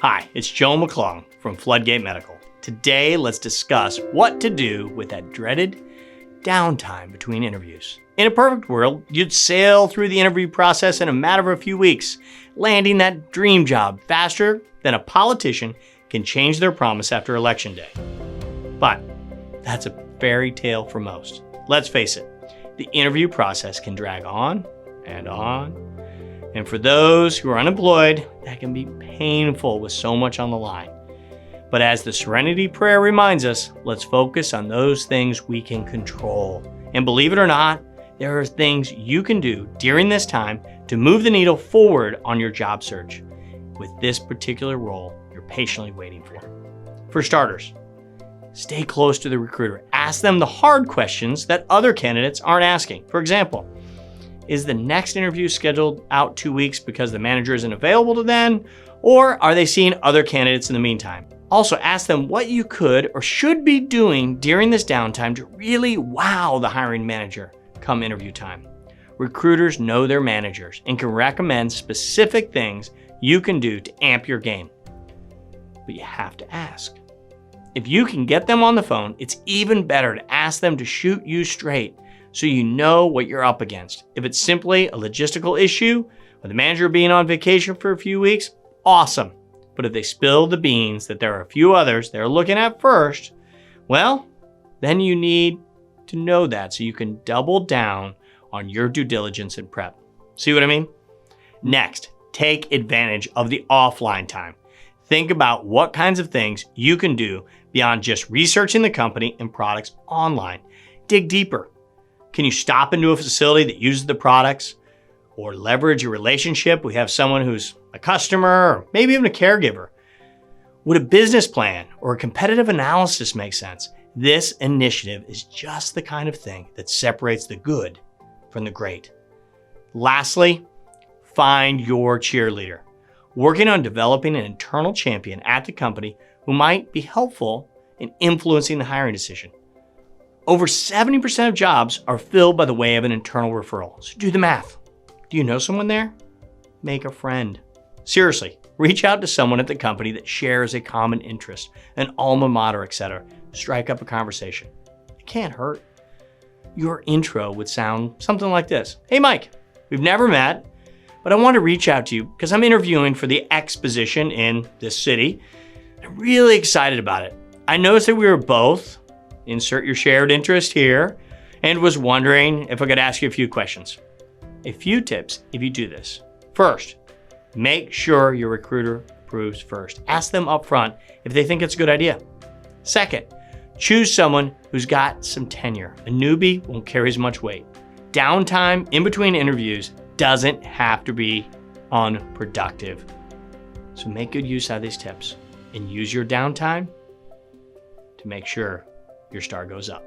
Hi, it's Joe McClung from FloodGate Medical. Today, let's discuss what to do with that dreaded downtime between interviews. In a perfect world, you'd sail through the interview process in a matter of a few weeks, landing that dream job faster than a politician can change their promise after Election Day. But that's a fairy tale for most. Let's face it, the interview process can drag on and on. And for those who are unemployed, that can be painful with so much on the line. But as the Serenity Prayer reminds us, let's focus on those things we can control. And believe it or not, there are things you can do during this time to move the needle forward on your job search with this particular role you're patiently waiting for. For starters, stay close to the recruiter. Ask them the hard questions that other candidates aren't asking. For example, is the next interview scheduled out 2 weeks because the manager isn't available to then? Or are they seeing other candidates in the meantime? Also, ask them what you could or should be doing during this downtime to really wow the hiring manager come interview time. Recruiters know their managers and can recommend specific things you can do to amp your game. But you have to ask. If you can get them on the phone, it's even better to ask them to shoot you straight so you know what you're up against. If it's simply a logistical issue or the manager being on vacation for a few weeks, awesome. But if they spill the beans that there are a few others they're looking at first, well, then you need to know that so you can double down on your due diligence and prep. See what I mean? Next, take advantage of the offline time. Think about what kinds of things you can do beyond just researching the company and products online. Dig deeper. Can you stop into a facility that uses the products or leverage a relationship? We have someone who's a customer or maybe even a caregiver. Would a business plan or a competitive analysis make sense? This initiative is just the kind of thing that separates the good from the great. Lastly, find your cheerleader. Working on developing an internal champion at the company who might be helpful in influencing the hiring decision. Over 70% of jobs are filled by the way of an internal referral. So do the math. Do you know someone there? Make a friend. Seriously, reach out to someone at the company that shares a common interest, an alma mater, etc. Strike up a conversation. It can't hurt. Your intro would sound something like this. Hey Mike, we've never met, but I want to reach out to you because I'm interviewing for the X position in this city. I'm really excited about it. I noticed that we were both, insert your shared interest here, and was wondering if I could ask you a few questions. A few tips if you do this. First, make sure your recruiter approves first. Ask them up front if they think it's a good idea. Second, choose someone who's got some tenure. A newbie won't carry as much weight. Downtime in between interviews doesn't have to be unproductive. So make good use of these tips and use your downtime to make sure your star goes up.